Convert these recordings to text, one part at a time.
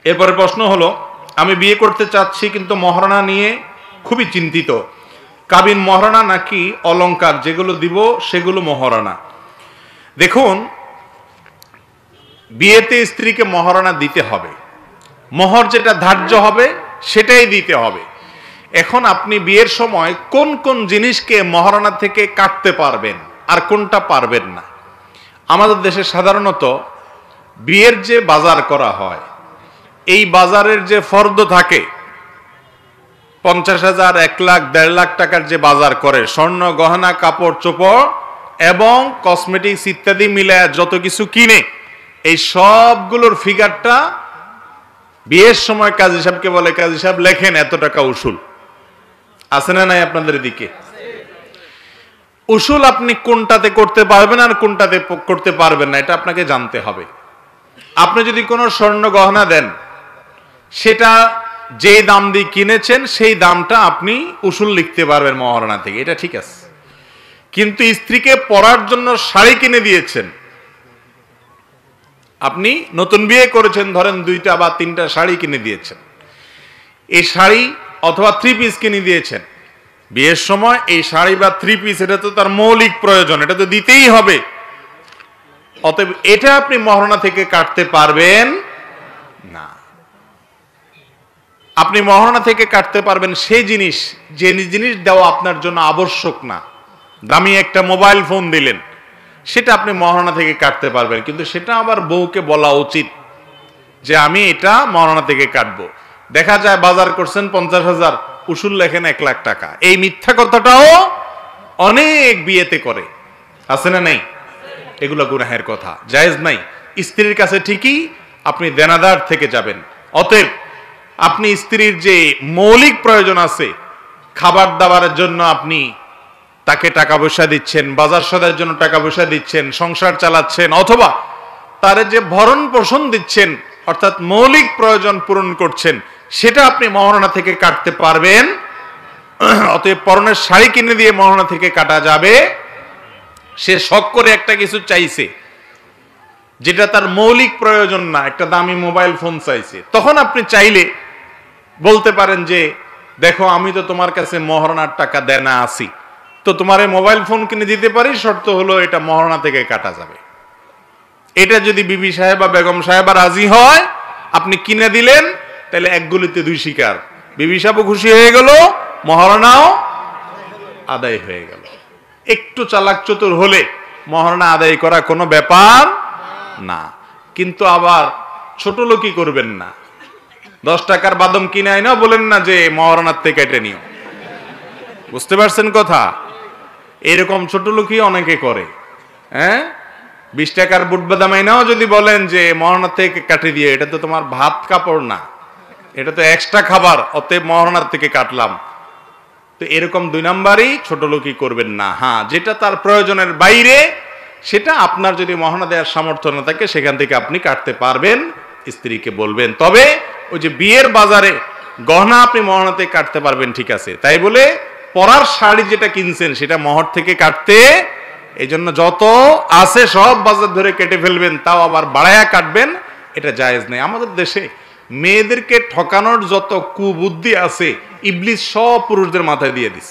এরপরে প্রশ্ন হলো, আমি বিয়ে করতে চাচ্ছি কিন্তু মহারণা নিয়ে খুবই চিন্তিত। কাবিন মহারণা নাকি অলংকার যেগুলো দিব সেগুলো মহারণা? দেখুন, বিয়েতে স্ত্রীকে মহারণা দিতে হবে, মোহর যেটা ধার্য হবে সেটাই দিতে হবে। এখন আপনি বিয়ের সময় কোন কোন জিনিসকে মহারণা থেকে কাটতে পারবেন আর কোনটা পারবেন না? আমাদের দেশে সাধারণত বিয়ের যে বাজার করা হয়, এই বাজারের যে ফর্দ থাকে 50,000, 1 লাখ, 1.5 লাখ টাকার যে বাজার করে, স্বর্ণ গহনা, কাপড় চোপড় এবং কসমেটিক্স ইত্যাদি মিলায় যত কিছু কিনে, এই সবগুলোর ফিগারটা বিয়ের সময় কাজী সাহেবকে বলে, কাজী সাহেব লেখেন এত টাকা উসুল। আছে না নাই আপনাদের দিকে? উসুল আপনি কোনটাতে করতে পারবেন আর কোনটাতে করতে পারবেন না এটা আপনাকে জানতে হবে। আপনি যদি কোনো স্বর্ণ গহনা দেন, সেটা যে দাম দিয়ে কিনেছেন সেই দামটা আপনি উসুল লিখতে পারবেন মহারণা থেকে, এটা ঠিক আছে। কিন্তু স্ত্রীকে পরার জন্য শাড়ি কিনে দিয়েছেন, আপনি নতুন বিয়ে করেছেন, ধরেন 2টা বা 3টা শাড়ি কিনে দিয়েছেন, এই শাড়ি অথবা 3 পিস কিনে দিয়েছেন বিয়ের সময়, এই শাড়ি বা 3 পিস এটা তো তার মৌলিক প্রয়োজন, এটা তো দিতেই হবে। অতএব এটা আপনি মহারণা থেকে কাটতে পারবেন না। আপনি মহারণা থেকে কাটতে পারবেন সেই জিনিস, যে জিনিস দেওয়া আপনার জন্য আবশ্যক না। দামি একটা মোবাইল ফোন দিলেন, সেটা আপনি মহারণা থেকে কাটতে পারবেন, কিন্তু সেটা আবার বউকে বলা উচিত যে আমি এটা মহারণা থেকে কাটবো। দেখা যায় বাজার করছেন 50,000, উসুল লেখেন 1 লাখ টাকা। এই মিথ্যা কথাটাও অনেক বিয়েতে করে, আছে না নাই? এগুলো গুনাহের কথা, জায়েজ নাই। স্ত্রীর কাছে ঠিকই আপনি দেনাদার থেকে যাবেন। অতএব আপনি স্ত্রীর যে মৌলিক প্রয়োজন আছে, খাবার দাবারের জন্য আপনি তাকে টাকা পয়সা দিচ্ছেন, বাজার সদার জন্য টাকা পয়সা দিচ্ছেন, সংসার চালাচ্ছেন, অথবা তার যে ভরণ পোষণ দিচ্ছেন, অর্থাৎ মৌলিক প্রয়োজন পূরণ করছেন, সেটা আপনি মহারণা থেকে কাটতে পারবেন। অতএব পরনের শাড়ি কিনে দিয়ে মহারণা থেকে কাটা যাবে। সে শখ করে একটা কিছু চাইছে যেটা তার মৌলিক প্রয়োজন না, একটা দামি মোবাইল ফোন চাইছে, তখন আপনি চাইলে বলতে পারেন যে দেখো আমি তো তোমার কাছে মহারণার টাকা দেনা আছি, তো তোমার এই মোবাইল ফোন কিনে দিতে পারি, শর্ত হলো এটা মহারণা থেকে কাটা যাবে। এটা যদি বিবি সাহেব বা বেগম সাহেবা রাজি হয়, আপনি কিনে দিলেন, তাহলে এক গুলিতে 2 শিকার। বিবি সাহেবও খুশি হয়ে গেল, মহারণাও আদায় হয়ে গেল। একটু চালাক চতুর হলে মহারণা আদায় করা কোনো ব্যাপার না। কিন্তু আবার ছোট লোকই করবেন না। 10 টাকার বাদাম কিনে আইনাও বলেন না যে মহারণার থেকে কেটে নিও। বুঝতে পারছেন কথা? এরকম ছোট লোকই অনেকে করে। 20 টাকার বুট বাদাম আইনাও যদি বলেন যে মহারণার থেকে কাটে দিয়ে, এটা তো তোমার ভাত কাপড় না, এটা তো এক্সট্রা খাবার, অতএব মহারণার থেকে কাটলাম। তো এরকম 2 নাম্বারই ছোট লোকই করবেন না। হ্যাঁ, যেটা তার প্রয়োজনের বাইরে, সেটা আপনার যদি মহারণা দেওয়ার সামর্থ্য না থাকে, সেখান থেকে আপনি কাটতে পারবেন, স্ত্রীকে বলবেন। তবে ওই যে বিয়ের বাজারে গহনা আপনি মহারণা থেকে কাটতে পারবেন, ঠিক আছে, তাই বলে পরার শাড়ি যেটা কিনছেন সেটা মহর থেকে কাটতে, এই জন্য যত আছে সব বাজার ধরে কেটে ফেলবেন, তাও আবার বাড়ায়া কাটবেন, এটা জায়েজ নেই। আমাদের দেশে মেয়েদেরকে ঠকানোর যত কুবুদ্ধি আছে, ইবলিস সব পুরুষদের মাথায় দিয়ে দিস।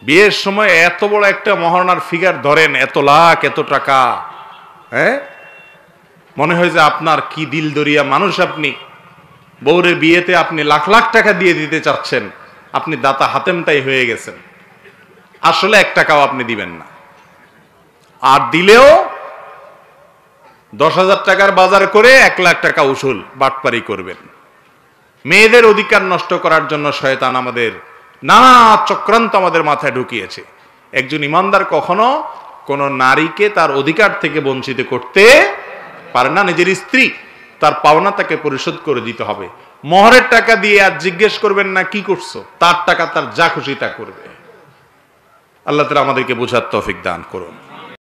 বিয়ের সময় এত বড় একটা মহারণার ফিগার ধরেন, এত লাখ, এত টাকা, মনে হয় যে আপনার কি দিল দরিয়া মানুষ। আপনি বউরে বিয়েতে আপনি লাখ লাখ টাকা দিয়ে দিতে চাচ্ছেন, আপনি দাতা হাতেমটাই হয়ে গেছেন। আসলে 1 টাকাও আপনি দিবেন না, আর দিলেও 10,000 টাকার বাজার করে 1 লাখ টাকা উসুল বাটপারি করবেন। মেয়েদের অধিকার নষ্ট করার জন্য শয়তান আমাদের নানা চক্রান্ত আমাদের মাথায় ঢুকিয়েছে। একজন ইমানদার কখনো কোন নারীকে তার অধিকার থেকে বঞ্চিত করতে পারে না। নিজের স্ত্রী, তার পাওনা তাকে পরিশোধ করে দিতে হবে। মোহরের টাকা দিয়ে আর জিজ্ঞেস করবেন না কি করছো, তার টাকা তার যা খুশি তা করবে। আল্লাহ তাআলা আমাদেরকে বোঝার তৌফিক দান করুন।